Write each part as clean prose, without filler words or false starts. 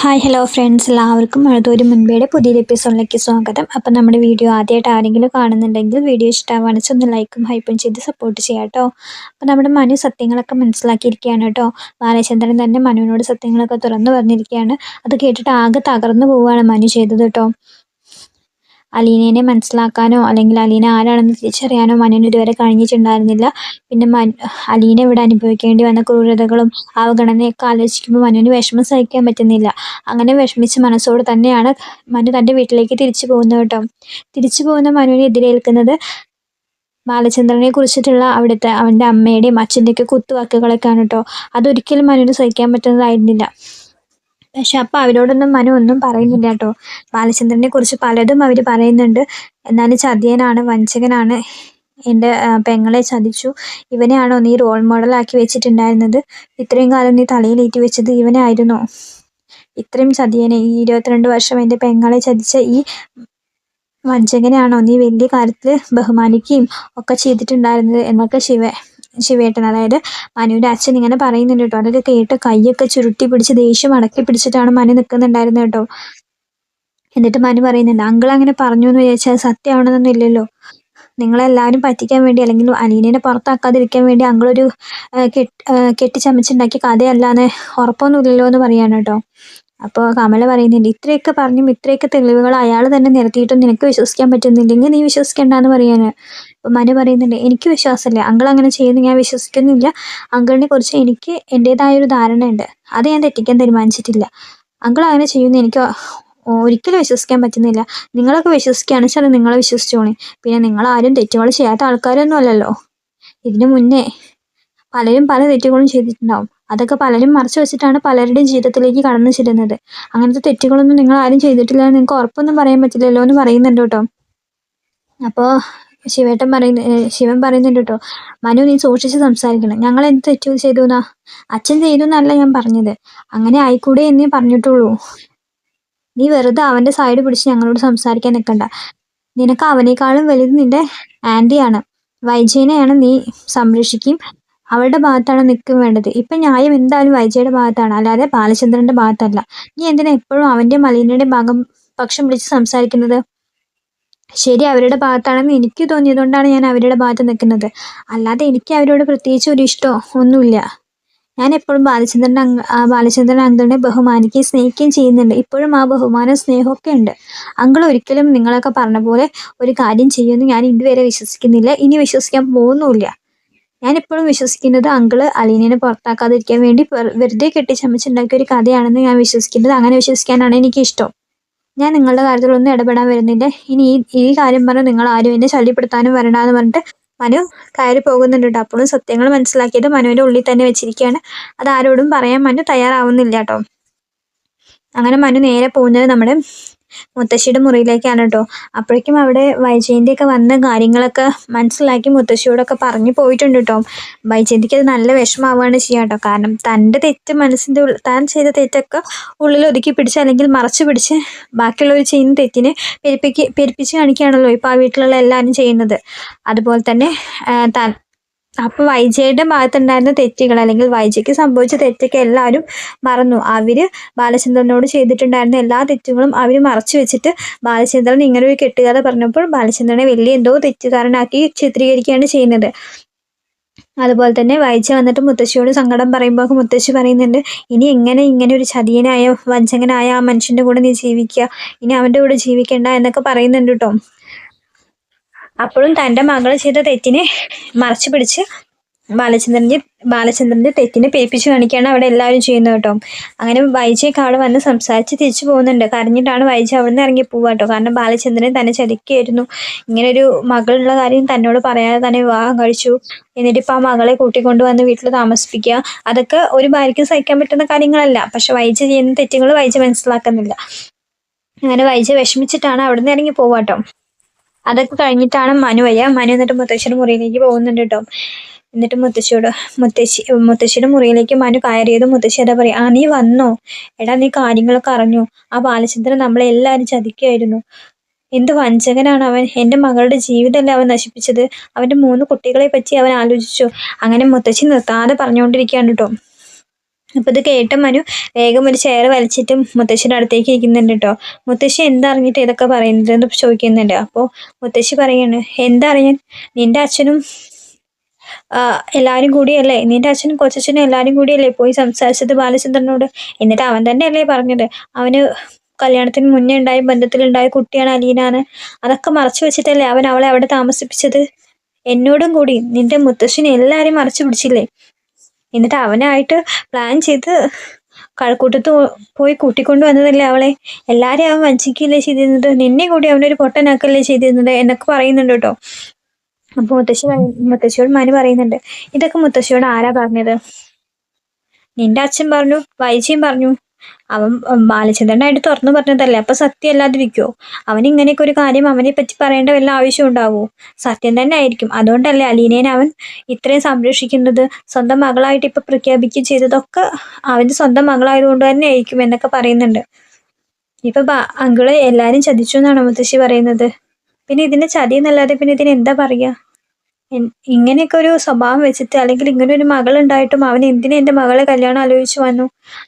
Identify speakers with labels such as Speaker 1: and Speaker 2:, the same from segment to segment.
Speaker 1: Hi hello friends, എല്ലാവർക്കും മഴതോരും മുൻപേടെ പുതിയൊരു എപ്പിസോഡിലേക്ക് സ്വാഗതം. അപ്പം നമ്മുടെ വീഡിയോ ആദ്യമായിട്ട് ആരെങ്കിലും കാണുന്നുണ്ടെങ്കിൽ വീഡിയോ ഇഷ്ടമാണെന്ന് ഒന്ന് ലൈക്കും ഹൈപ്പും ചെയ്ത് സപ്പോർട്ട് ചെയ്യാം കേട്ടോ. അപ്പം നമ്മുടെ മനു സത്യങ്ങളൊക്കെ മനസ്സിലാക്കിയിരിക്കുകയാണ് കേട്ടോ. ബാലചന്ദ്രൻ തന്നെ മനുവിനോട് സത്യങ്ങളൊക്കെ തുറന്നു പറഞ്ഞിരിക്കുകയാണ്. അത് കേട്ടിട്ട് ആകെ തകർന്നു പോവുകയാണ് മനു ചെയ്തത് കേട്ടോ. അലീനേനെ മനസ്സിലാക്കാനോ അല്ലെങ്കിൽ അലീന ആരാണെന്ന് തിരിച്ചറിയാനോ മനുവിന് ഇതുവരെ കഴിഞ്ഞിട്ടുണ്ടായിരുന്നില്ല. പിന്നെ അലീന ഇവിടെ അനുഭവിക്കേണ്ടി വന്ന ക്രൂരതകളും അവഗണനയൊക്കെ ആലോചിക്കുമ്പോൾ മനുവിന് വിഷമം സഹിക്കാൻ പറ്റുന്നില്ല. അങ്ങനെ വിഷമിച്ച മനസ്സോട് തന്നെയാണ് മനു തൻ്റെ വീട്ടിലേക്ക് തിരിച്ചു പോകുന്നത് കേട്ടോ. തിരിച്ചു പോകുന്ന മനുവിനെ എതിരേൽക്കുന്നത് ബാലചന്ദ്രനെ കുറിച്ചിട്ടുള്ള അവൻ്റെ അമ്മയുടെയും അച്ഛൻ്റെയൊക്കെ കുത്തുവാക്കുകളൊക്കെയാണ് കേട്ടോ. അതൊരിക്കലും മനുവിന് സഹിക്കാൻ പറ്റുന്നതായിരുന്നില്ല. പക്ഷെ അപ്പം അവരോടൊന്നും മനു ഒന്നും പറയുന്നില്ല കേട്ടോ. ബാലചന്ദ്രനെ കുറിച്ച് പലതും അവർ പറയുന്നുണ്ട്. എന്നാലും ചതിയനാണ്, വഞ്ചകനാണ്, എൻ്റെ പെങ്ങളെ ചതിച്ചു, ഇവനെയാണോ നീ റോൾ മോഡലാക്കി വെച്ചിട്ടുണ്ടായിരുന്നത്? ഇത്രയും കാലം നീ തലയിലേറ്റി വെച്ചത് ഇവനെ ആയിരുന്നോ? ഇത്രയും ചതിയനെ, ഈ 22 വർഷം എൻ്റെ പെങ്ങളെ ചതിച്ച ഈ വഞ്ചകനെയാണോ നീ വലിയ കാര്യത്തിൽ ബഹുമാനിക്കുകയും ഒക്കെ ചെയ്തിട്ടുണ്ടായിരുന്നത് എന്നൊക്കെ ശിവേട്ടൻ, അതായത് മനുവിൻ്റെ അച്ഛൻ ഇങ്ങനെ പറയുന്നുണ്ട് കേട്ടോ. അതൊക്കെ കേട്ട് കൈയൊക്കെ ചുരുട്ടി പിടിച്ച് ദേഷ്യം അടക്കി പിടിച്ചിട്ടാണ് മനു നിൽക്കുന്നുണ്ടായിരുന്നത് കേട്ടോ. എന്നിട്ട് മനു പറയുന്നുണ്ട്, അങ്കിൾ അങ്ങനെ പറഞ്ഞു എന്ന് വിചാരിച്ചാൽ സത്യമാവണമെന്നൊന്നും ഇല്ലല്ലോ. നിങ്ങളെല്ലാവരും പറ്റിക്കാൻ വേണ്ടി അല്ലെങ്കിൽ അലീനയെ പുറത്താക്കാതിരിക്കാൻ വേണ്ടി അങ്കിളൊരു കെട്ടിച്ചമച്ചുണ്ടാക്കിയ കഥയല്ലാന്ന് ഉറപ്പൊന്നുമില്ലല്ലോ എന്ന് പറയാണ് കേട്ടോ. അപ്പോൾ കമല പറയുന്നുണ്ട്, ഇത്രയൊക്കെ പറഞ്ഞും ഇത്രയൊക്കെ തെളിവുകൾ അയാൾ തന്നെ നിരത്തിയിട്ടും നിനക്ക് വിശ്വസിക്കാൻ പറ്റുന്നില്ലെങ്കിൽ നീ വിശ്വസിക്കേണ്ടെന്ന് പറയാന്. അപ്പം മനു പറയുന്നുണ്ട്, എനിക്ക് വിശ്വാസമില്ല, അങ്കിൾ അങ്ങനെ ചെയ്യുന്നു ഞാൻ വിശ്വസിക്കുന്നില്ല. അങ്കിളിനെ കുറിച്ച് എനിക്ക് എൻ്റെതായൊരു ധാരണയുണ്ട്, അത് ഞാൻ തെറ്റിക്കാൻ തീരുമാനിച്ചിട്ടില്ല. അങ്കിൾ അങ്ങനെ ചെയ്യുന്നു എനിക്ക് ഒരിക്കലും വിശ്വസിക്കാൻ പറ്റുന്നില്ല. നിങ്ങളൊക്കെ വിശ്വസിക്കുകയാണെന്ന് വെച്ചാൽ നിങ്ങളെ വിശ്വസിച്ചോളി. പിന്നെ നിങ്ങളാരും തെറ്റുകൾ ചെയ്യാത്ത ആൾക്കാരൊന്നും അല്ലല്ലോ. ഇതിനു മുന്നേ പലരും പല തെറ്റുകളും ചെയ്തിട്ടുണ്ടാവും. അതൊക്കെ പലരും മറച്ചു വെച്ചിട്ടാണ് പലരുടെയും ജീവിതത്തിലേക്ക് കടന്നു ചെല്ലുന്നത്. അങ്ങനത്തെ തെറ്റുകളൊന്നും നിങ്ങൾ ആരും ചെയ്തിട്ടില്ല എന്ന് നിങ്ങൾക്ക് ഉറപ്പൊന്നും പറയാൻ പറ്റില്ലല്ലോ എന്ന് പറയുന്നുണ്ട് കേട്ടോ. അപ്പോൾ ശിവൻ പറയുന്നുണ്ട് കേട്ടോ, മനു നീ സൂക്ഷിച്ച് സംസാരിക്കണം. ഞങ്ങൾ എന്ത് തെറ്റ് ചെയ്തു എന്നാ? അച്ഛൻ ചെയ്തു എന്നല്ല ഞാൻ പറഞ്ഞത്, അങ്ങനെ ആയിക്കൂടെ എന്നേ പറഞ്ഞിട്ടുള്ളൂ. നീ വെറുതെ അവൻ്റെ സൈഡ് പിടിച്ച് ഞങ്ങളോട് സംസാരിക്കാൻ നിൽക്കണ്ട. നിനക്ക് അവനേക്കാളും വലുത് നിന്റെ ആൻറ്റിയാണ്. വൈജയനെയാണ് നീ സംരക്ഷിക്കുകയും അവളുടെ ഭാഗത്താണ് നിൽക്കും വേണ്ടത്. ഇപ്പം ന്യായം എന്തായാലും വൈജയുടെ ഭാഗത്താണ്, അല്ലാതെ ബാലചന്ദ്രൻ്റെ ഭാഗത്തല്ല. നീ എന്തിനാ എപ്പോഴും അവൻ്റെ മലീനയുടെ പക്ഷം പിടിച്ച് സംസാരിക്കുന്നത്? ശരി, അവരുടെ ഭാഗത്താണെന്ന് എനിക്ക് തോന്നിയതുകൊണ്ടാണ് ഞാൻ അവരുടെ ഭാഗത്ത് നിൽക്കുന്നത്, അല്ലാതെ എനിക്ക് അവരോട് പ്രത്യേകിച്ച് ഒരു ഇഷ്ടമോ ഒന്നുമില്ല. ഞാൻ എപ്പോഴും ബാലചന്ദ്രൻ അങ്കിളിനെ ബഹുമാനിക്കുകയും സ്നേഹിക്കുകയും ചെയ്യുന്നുണ്ട്. ഇപ്പോഴും ആ ബഹുമാനം സ്നേഹമൊക്കെ ഉണ്ട്. അങ്കിൾ ഒരിക്കലും നിങ്ങളൊക്കെ പറഞ്ഞ പോലെ ഒരു കാര്യം ചെയ്യുമെന്ന് ഞാൻ ഇതുവരെ വിശ്വസിക്കുന്നില്ല, ഇനി വിശ്വസിക്കാൻ പോകുന്നുമില്ല. ഞാൻ എപ്പോഴും വിശ്വസിക്കുന്നത് അങ്കിള് അലീനയെ പുറത്താക്കാതിരിക്കാൻ വേണ്ടി വെറുതെ കെട്ടിച്ചമച്ചുണ്ടാക്കിയ ഒരു കഥയാണെന്ന് ഞാൻ വിശ്വസിക്കുന്നത്. അങ്ങനെ വിശ്വസിക്കാനാണ് എനിക്കിഷ്ടം. ഞാൻ നിങ്ങളുടെ കാര്യത്തിലൊന്നും ഇടപെടാൻ വരുന്നില്ല. ഇനി ഈ കാര്യം പറഞ്ഞ് നിങ്ങൾ ആരും എന്നെ ശല്യപ്പെടുത്താനും വരണ്ടാന്ന് പറഞ്ഞിട്ട് മനു കയറി പോകുന്നുണ്ട് കേട്ടോ. അപ്പോഴും സത്യങ്ങൾ മനസ്സിലാക്കിയത് മനുവിൻ്റെ ഉള്ളിൽ തന്നെ വെച്ചിരിക്കുകയാണ്. അത് ആരോടും പറയാൻ മനു തയ്യാറാവുന്നില്ല കേട്ടോ. അങ്ങനെ മനു നേരെ പോകുന്നത് നമ്മുടെ മുത്തശ്ശിയുടെ മുറിയിലേക്കാണ് കേട്ടോ. അപ്പോഴേക്കും അവിടെ വൈജയന്തിയൊക്കെ വന്ന കാര്യങ്ങളൊക്കെ മനസ്സിലാക്കി മുത്തശ്ശിയോടൊക്കെ പറഞ്ഞു പോയിട്ടുണ്ട് കേട്ടോ. വൈജയന്തിക്ക് അത് നല്ല വിഷമാവുകയാണ് ചെയ്യുക കേട്ടോ. കാരണം തൻ്റെ തെറ്റ് താൻ ചെയ്ത തെറ്റൊക്കെ ഉള്ളിൽ ഒതുക്കി പിടിച്ച് അല്ലെങ്കിൽ മറച്ചു പിടിച്ച് ബാക്കിയുള്ളവർ ചെയ്യുന്ന തെറ്റിനെ പെരുപ്പിച്ച് കാണിക്കുകയാണല്ലോ ഇപ്പോൾ ആ വീട്ടിലുള്ള എല്ലാവരും ചെയ്യുന്നത്. അതുപോലെ തന്നെ അപ്പോൾ വൈജയുടെ ഭാഗത്തുണ്ടായിരുന്ന തെറ്റുകൾ അല്ലെങ്കിൽ വൈജയ്ക്ക് സംഭവിച്ച തെറ്റൊക്കെ എല്ലാവരും മറന്നു. അവർ ബാലചന്ദ്രനോട് ചെയ്തിട്ടുണ്ടായിരുന്ന എല്ലാ തെറ്റുകളും അവർ മറച്ചു വെച്ചിട്ട് ബാലചന്ദ്രൻ ഇങ്ങനെ ഒരു കെട്ടുകഥ പറഞ്ഞപ്പോൾ ബാലചന്ദ്രനെ വലിയ എന്തോ തെറ്റുകാരനാക്കി ചിത്രീകരിക്കുകയാണ് ചെയ്യുന്നത്. അതുപോലെ തന്നെ വൈജ വന്നിട്ട് മുത്തശ്ശിയോട് സങ്കടം പറയുമ്പോൾ മുത്തശ്ശി പറയുന്നുണ്ട്, ഇനി ഇങ്ങനെ ഒരു ചതിയനായ വഞ്ചകനായ ആ മനുഷ്യൻ്റെ കൂടെ നീ ജീവിക്കുക, ഇനി അവൻ്റെ കൂടെ ജീവിക്കേണ്ട എന്നൊക്കെ പറയുന്നുണ്ട് കേട്ടോ. അപ്പോഴും തൻ്റെ മകൾ ചെയ്ത തെറ്റിനെ മറച്ചു പിടിച്ച് ബാലചന്ദ്രൻ്റെ തെറ്റിനെ പെരുപ്പിച്ച് കാണിക്കുകയാണ് അവിടെ എല്ലാവരും ചെയ്യുന്നത് കേട്ടോ. അങ്ങനെ വൈജയൊക്കെ അവിടെ വന്ന് സംസാരിച്ച് തിരിച്ചു പോകുന്നുണ്ട്. കരഞ്ഞിട്ടാണ് വൈജ അവിടെ നിന്ന് ഇറങ്ങി പോവുക കേട്ടോ. കാരണം ബാലചന്ദ്രൻ തന്നെ ചതിക്കുകയായിരുന്നു. ഇങ്ങനൊരു മകളുള്ള കാര്യം തന്നോട് പറയാതെ തന്നെ വിവാഹം കഴിച്ചു, എന്നിട്ടിപ്പോൾ ആ മകളെ കൂട്ടിക്കൊണ്ട് വന്ന് വീട്ടിൽ താമസിപ്പിക്കുക, അതൊക്കെ ഒരു ഭാര്യയ്ക്ക് സഹിക്കാൻ പറ്റുന്ന കാര്യങ്ങളല്ല. പക്ഷെ വൈജ ചെയ്യുന്ന തെറ്റുകൾ വൈജ മനസ്സിലാക്കുന്നില്ല. അങ്ങനെ വൈജ വിഷമിച്ചിട്ടാണ് അവിടെ നിന്ന് ഇറങ്ങി പോവുക കേട്ടോ. അതൊക്കെ കഴിഞ്ഞിട്ടാണ് മനു എന്നിട്ട് മുത്തശ്ശിയുടെ മുറിയിലേക്ക് പോകുന്നുണ്ട് കേട്ടോ. എന്നിട്ട് മുത്തശ്ശിയുടെ മുറിയിലേക്ക് മനു കയറിയതും മുത്തശ്ശി അതാ പറയും, നീ വന്നോ? എടാ, നീ കാര്യങ്ങളൊക്കെ അറിഞ്ഞു? ആ ബാലചന്ദ്രൻ നമ്മളെ എല്ലാവരും ചതിക്കുകയായിരുന്നു. എന്ത് വഞ്ചകനാണ് അവൻ! എൻ്റെ മകളുടെ ജീവിതമല്ലേ അവൻ നശിപ്പിച്ചത്. അവൻ്റെ 3 കുട്ടികളെ പറ്റി അവൻ ആലോചിച്ചു. അങ്ങനെ മുത്തശ്ശി നിർത്താതെ പറഞ്ഞുകൊണ്ടിരിക്കുകയാണ് കേട്ടോ. അപ്പൊ ഇത് കേട്ട മനു വേഗം ഒരു ചെയർ വലിച്ചിട്ട് മുത്തശ്ശിയുടെ അടുത്തേക്ക് ഇരിക്കുന്നുണ്ട് കേട്ടോ. മുത്തശ്ശി എന്താ അറിഞ്ഞിട്ട് ഇതൊക്കെ പറയുന്നത് എന്ന് ചോദിക്കുന്നുണ്ട്. അപ്പോൾ മുത്തശ്ശി പറയാണ്, എന്താ അറിയാൻ, നിന്റെ അച്ഛനും എല്ലാരും കൂടിയല്ലേ, നിന്റെ അച്ഛനും കൊച്ചച്ഛനും എല്ലാരും കൂടിയല്ലേ പോയി സംസാരിച്ചത് ബാലചന്ദ്രനോട്. എന്നിട്ട് അവൻ തന്നെയല്ലേ പറഞ്ഞത് അവന് കല്യാണത്തിന് മുന്നേ ഉണ്ടായ ബന്ധത്തിലുണ്ടായ കുട്ടിയാണ് അലീനാന്ന്. അതൊക്കെ മറച്ചു വെച്ചിട്ടല്ലേ അവൻ അവളെ അവിടെ താമസിപ്പിച്ചത്. എന്നോടും കൂടി നിന്റെ മുത്തശ്ശിനെ എല്ലാരും മറച്ചു പിടിച്ചില്ലേ. എന്നിട്ട് അവനായിട്ട് പ്ലാൻ ചെയ്ത് കഴക്കൂട്ടത്ത് പോയി കൂട്ടിക്കൊണ്ടു വന്നതല്ലേ അവളെ. എല്ലാരെയും അവൻ വഞ്ചിക്കുകയല്ലേ ചെയ്തിരുന്നത്, നിന്നെ കൂടി അവനൊരു പൊട്ടനാക്കല്ലേ ചെയ്തിരുന്നത് എന്നൊക്കെ പറയുന്നുണ്ട് കേട്ടോ. അപ്പൊ മുത്തശ്ശിയോട് മനു പറയുന്നുണ്ട്, ഇതൊക്കെ മുത്തശ്ശിയോട് ആരാ പറഞ്ഞത്? നിന്റെ അച്ഛൻ പറഞ്ഞു, വൈജിയും പറഞ്ഞു. അവൻ ബാലചന്ദ്രനായിട്ട് തുറന്നു പറഞ്ഞതല്ലേ, അപ്പൊ സത്യം അല്ലാതിരിക്കുവോ? അവൻ ഇങ്ങനെയൊക്കെ ഒരു കാര്യം അവനെ പറ്റി പറയേണ്ട വല്ല ആവശ്യം ഉണ്ടാവുമോ? സത്യം തന്നെ ആയിരിക്കും. അതുകൊണ്ടല്ലേ അലീനേനെ അവൻ ഇത്രയും സംരക്ഷിക്കുന്നത്. സ്വന്തം മകളായിട്ട് ഇപ്പൊ പ്രഖ്യാപിക്കുകയും ചെയ്തതൊക്കെ അവന്റെ സ്വന്തം മകളായതുകൊണ്ട് തന്നെ ആയിരിക്കും എന്നൊക്കെ പറയുന്നുണ്ട്. ഇപ്പൊ അങ്കിള് എല്ലാരും ചതിച്ചു എന്നാണ് മുത്തശ്ശി പറയുന്നത്. പിന്നെ ഇതിനെ ചതി എന്നല്ലാതെ പിന്നെ ഇതിന് എന്താ പറയാ? ഇങ്ങനെയൊക്കെ ഒരു സ്വഭാവം വെച്ചിട്ട്, അല്ലെങ്കിൽ ഇങ്ങനെ ഒരു മകൾ ഉണ്ടായിട്ടും അവൻ എന്തിനു എന്റെ മകളെ കല്യാണം ആലോചിച്ചു വന്നു?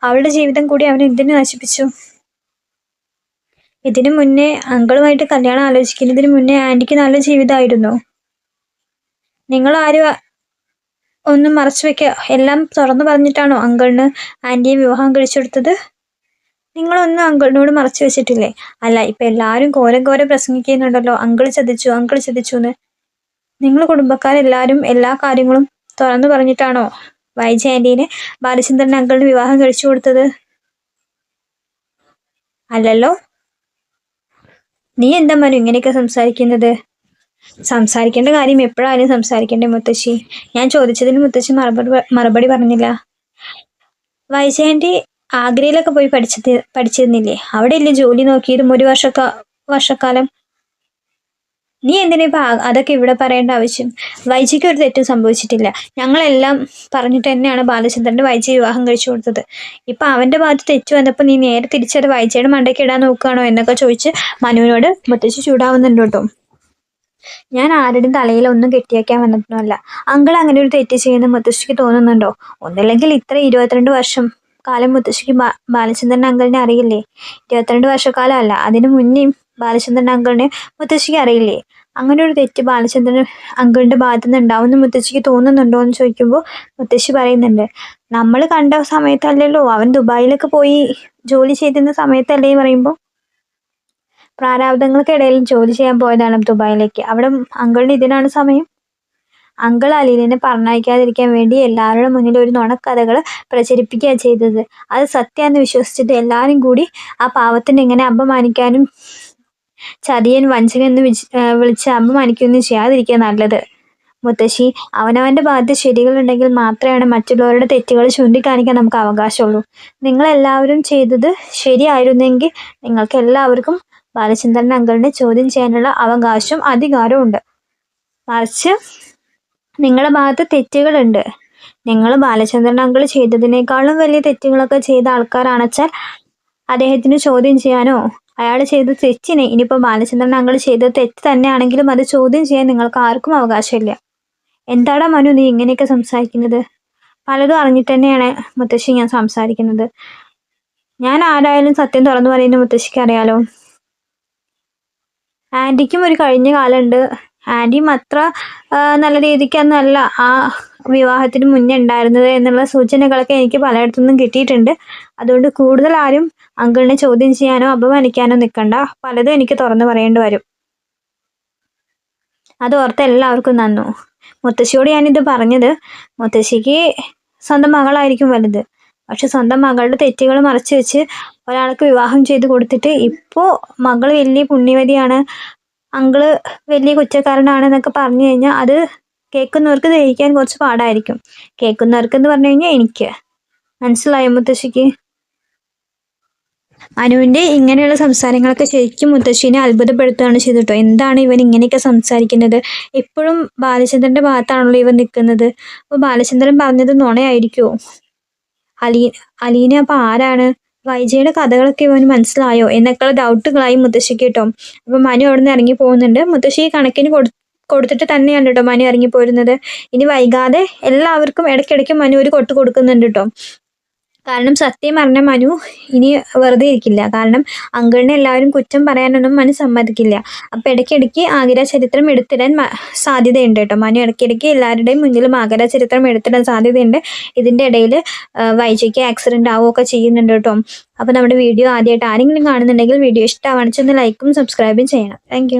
Speaker 1: അവളുടെ ജീവിതം കൂടി അവൻ എന്തിനു നശിപ്പിച്ചു? ഇതിനു മുന്നേ അങ്കിളുമായിട്ട് കല്യാണം ആലോചിക്കുന്നതിന് മുന്നേ ആന്റിക്ക് നല്ല ജീവിതമായിരുന്നു. നിങ്ങൾ ആരും ഒന്നും മറച്ചു വെക്ക, എല്ലാം തുറന്നു പറഞ്ഞിട്ടാണോ അങ്കിളിന് ആന്റിയെ വിവാഹം കഴിച്ചെടുത്തത്? നിങ്ങളൊന്നും അങ്കിളിനോട് മറച്ചു വെച്ചിട്ടില്ലേ? അല്ല, ഇപ്പൊ എല്ലാരും ഘോരം പ്രസംഗിക്കുന്നുണ്ടല്ലോ, അങ്കിൾ ചതിച്ചു എന്ന്. നിങ്ങൾ കുടുംബക്കാരെല്ലാരും എല്ലാ കാര്യങ്ങളും തുറന്നു പറഞ്ഞിട്ടാണോ വൈജ ആന്റീനെ ബാലചന്ദ്രൻ അങ്കിളിന് വിവാഹം കഴിച്ചു കൊടുത്തത്? അല്ലല്ലോ. നീ എന്താ മനു ഇങ്ങനെയൊക്കെ സംസാരിക്കുന്നത്? സംസാരിക്കേണ്ട കാര്യം എപ്പോഴായാലും സംസാരിക്കണ്ടേ മുത്തശ്ശി? ഞാൻ ചോദിച്ചതിന് മുത്തശ്ശി മറുപടി പറഞ്ഞില്ല. വൈജ ആന്റി ആഗ്രയിലൊക്കെ പോയി പഠിച്ചിരുന്നില്ലേ? അവിടെയല്ലേ ജോലി നോക്കിയതും ഒരു വർഷക്കാലം. നീ എന്തിനാ ഇപ്പൊ അതൊക്കെ ഇവിടെ പറയേണ്ട ആവശ്യം? വൈജിക്ക് ഒരു തെറ്റും സംഭവിച്ചിട്ടില്ല. ഞങ്ങളെല്ലാം പറഞ്ഞിട്ട് തന്നെയാണ് ബാലചന്ദ്രന്റെ വൈജി വിവാഹം കഴിച്ചു കൊടുത്തത്. ഇപ്പൊ അവന്റെ ഭാഗത്ത് തെറ്റു വന്നപ്പോ നീ നേരെ തിരിച്ചത് വൈജയുടെ മണ്ടയ്ക്ക് ഇടാൻ നോക്കുകയാണോ എന്നൊക്കെ ചോദിച്ച് മനുവിനോട് മുത്തശ്ശി ചൂടാവുന്നുണ്ട് കേട്ടോ. ഞാൻ ആരുടെയും തലയിൽ ഒന്നും കെട്ടിയാക്കാൻ വന്നിട്ടൊന്നുമല്ല. അങ്കിൾ അങ്ങനെ ഒരു തെറ്റ് ചെയ്യുന്ന മുത്തശ്ശിക്ക് തോന്നുന്നുണ്ടോ? ഒന്നില്ലെങ്കിൽ ഇത്ര 22 വർഷം കാലം മുത്തശ്ശിക്ക് ബാലചന്ദ്രൻ അങ്കിളിനെ അറിയില്ലേ? 22 വർഷക്കാലം അല്ല, അതിനു മുന്നേയും ബാലചന്ദ്രൻ അങ്കിളിനെ മുത്തശ്ശിക്ക് അറിയില്ലേ? അങ്ങനെ ഒരു തെറ്റ് ബാലചന്ദ്രൻ അങ്കിളിന്റെ ഭാഗത്തു നിന്ന് ഉണ്ടാവുമെന്ന് മുത്തശ്ശിക്ക് തോന്നുന്നുണ്ടോ എന്ന് ചോദിക്കുമ്പോൾ മുത്തശ്ശി പറയുന്നുണ്ട്, നമ്മൾ കണ്ട സമയത്തല്ലല്ലോ, അവൻ ദുബായിലൊക്കെ പോയി ജോലി ചെയ്തിരുന്ന സമയത്തല്ലേ പറയുമ്പോൾ. പ്രാരാബ്ദങ്ങൾക്കിടയിൽ ജോലി ചെയ്യാൻ പോയതാണ് ദുബായിലേക്ക്. അവിടെ അങ്കിളിന് ഇതിനാണ് സമയം. അങ്കിൾ അലീനെ പറഞ്ഞയക്കാതിരിക്കാൻ വേണ്ടി എല്ലാവരുടെ മുന്നിൽ ഒരു നുണക്കഥകൾ പ്രചരിപ്പിക്കുക ചെയ്തത്. അത് സത്യമാണെന്ന് വിശ്വസിച്ചിട്ട് എല്ലാവരും കൂടി ആ പാവത്തിന് ഇങ്ങനെ അപമാനിക്കാനും ചതിയൻ വഞ്ചകൻ എന്ന് വിളിച്ച് അപമാനിക്കുകയൊന്നും ചെയ്യാതിരിക്കുക നല്ലത്. മുത്തശ്ശി, അവനവന്റെ ഭാഗത്ത് ശരികളുണ്ടെങ്കിൽ മാത്രമാണ് മറ്റുള്ളവരുടെ തെറ്റുകൾ ചൂണ്ടിക്കാണിക്കാൻ നമുക്ക് അവകാശമുള്ളൂ. നിങ്ങളെല്ലാവരും ചെയ്തത് ശരിയായിരുന്നെങ്കിൽ നിങ്ങൾക്ക് എല്ലാവർക്കും ബാലചന്ദ്രൻ അങ്കിളിനെ ചോദ്യം ചെയ്യാനുള്ള അവകാശവും അധികാരവും ഉണ്ട്. മറിച്ച് നിങ്ങളുടെ ഭാഗത്ത് തെറ്റുകളുണ്ട്. നിങ്ങൾ ബാലചന്ദ്രൻ അങ്കിൾ ചെയ്തതിനേക്കാളും വലിയ തെറ്റുകളൊക്കെ ചെയ്ത ആൾക്കാരാണെച്ചാൽ അദ്ദേഹത്തിന് ചോദ്യം ചെയ്യാനോ അയാൾ ചെയ്ത തെറ്റിനെ, ഇനിയിപ്പോൾ ബാലചന്ദ്രൻ അങ്കിൾ ചെയ്ത തെറ്റ് തന്നെയാണെങ്കിലും അത് ചോദ്യം ചെയ്യാൻ നിങ്ങൾക്ക് ആർക്കും അവകാശമില്ല. എന്താടാ മനു നീ ഇങ്ങനെയൊക്കെ സംസാരിക്കുന്നത്? പലതും അറിഞ്ഞിട്ട് തന്നെയാണ് മുത്തശ്ശി ഞാൻ സംസാരിക്കുന്നത്. ഞാൻ ആരായാലും സത്യം തുറന്നു പറയുന്ന മുത്തശ്ശിക്ക് അറിയാലോ. ആന്റിക്കും ഒരു കഴിഞ്ഞ കാലമുണ്ട്. ആന്റിയും അത്ര നല്ല രീതിക്കൊന്നല്ല ആ വിവാഹത്തിന് മുന്നേ ഉണ്ടായിരുന്നത് എന്നുള്ള സൂചനകളൊക്കെ എനിക്ക് പലയിടത്തുനിന്നും കിട്ടിയിട്ടുണ്ട്. അതുകൊണ്ട് കൂടുതൽ ആരും അങ്കിളിനെ ചോദ്യം ചെയ്യാനോ അപമാനിക്കാനോ നിൽക്കണ്ട. പലതും എനിക്ക് തുറന്നു പറയേണ്ടി വരും. അത് ഓർത്ത് എല്ലാവർക്കും നന്നു. മുത്തശ്ശിയോട് ഞാനിത് പറഞ്ഞത്, മുത്തശ്ശിക്ക് സ്വന്തം മകളായിരിക്കും വലുത്. പക്ഷെ സ്വന്തം മകളുടെ തെറ്റുകൾ മറച്ചു വെച്ച് ഒരാൾക്ക് വിവാഹം ചെയ്ത് കൊടുത്തിട്ട് ഇപ്പോൾ മകൾ വലിയ പുണ്യവതിയാണ്, അങ്കിള് വലിയ കുറ്റക്കാരനാണെന്നൊക്കെ പറഞ്ഞു കഴിഞ്ഞാൽ അത് കേൾക്കുന്നവർക്ക് ഗ്രഹിക്കാൻ കുറച്ച് പാടായിരിക്കും. കേൾക്കുന്നവർക്ക് എന്ന് പറഞ്ഞു കഴിഞ്ഞാൽ എനിക്ക്. മനസ്സിലായോ മുത്തശ്ശിക്ക്? അനുവിന്റെ ഇങ്ങനെയുള്ള സംസാരങ്ങളൊക്കെ ശരിക്കും മുത്തശ്ശീനെ അത്ഭുതപ്പെടുത്തുകയാണ് ചെയ്തിട്ടോ. എന്താണ് ഇവൻ ഇങ്ങനെയൊക്കെ സംസാരിക്കുന്നത്? എപ്പോഴും ബാലചന്ദ്രന്റെ ഭാഗത്താണല്ലോ ഇവൻ നിൽക്കുന്നത്. അപ്പോൾ ബാലചന്ദ്രൻ പറഞ്ഞത് നുണയായിരിക്കുമോ? അലീന അപ്പൊ ആരാണ്? വൈജയുടെ കഥകളൊക്കെ ഇവന് മനസ്സിലായോ എന്നൊക്കെയുള്ള ഡൗട്ടുകളായി മുത്തശ്ശിക്ക് കേട്ടോ. അപ്പൊ മനു അവിടെ നിന്ന് ഇറങ്ങി പോകുന്നുണ്ട്. മുത്തശ്ശി കണക്കിന് കൊടുത്തിട്ട് തന്നെയാണ് കേട്ടോ മനു ഇറങ്ങി പോരുന്നത്. ഇനി വൈകാതെ എല്ലാവർക്കും ഇടയ്ക്കിടയ്ക്ക് മനു ഒരു കൊട്ട് കൊടുക്കുന്നുണ്ട് കേട്ടോ. കാരണം സത്യം പറഞ്ഞ മനു ഇനി വെറുതെ ഇരിക്കില്ല. കാരണം അങ്കിളിനെ എല്ലാവരും കുറ്റം പറയാനൊന്നും മനു സമ്മതിക്കില്ല. അപ്പം ഇടയ്ക്കിടയ്ക്ക് ആതിര ചരിത്രം എടുത്തിടാൻ സാധ്യതയുണ്ട് കേട്ടോ. മനു ഇടയ്ക്കിടയ്ക്ക് എല്ലാവരുടെയും മുന്നിലും ആതിര ചരിത്രം എടുത്തിടാൻ സാധ്യതയുണ്ട്. ഇതിൻ്റെ ഇടയിൽ വൈജയ്ക്ക് ആക്സിഡൻ്റ് ആവുകയൊക്കെ ചെയ്യുന്നുണ്ട് കേട്ടോ. അപ്പോൾ നമ്മുടെ വീഡിയോ ആദ്യമായിട്ട് ആരെങ്കിലും കാണുന്നുണ്ടെങ്കിൽ വീഡിയോ ഇഷ്ടമാണെന്ന് വെച്ചാൽ ഒന്ന് ലൈക്കും സബ്സ്ക്രൈബും ചെയ്യണം. താങ്ക്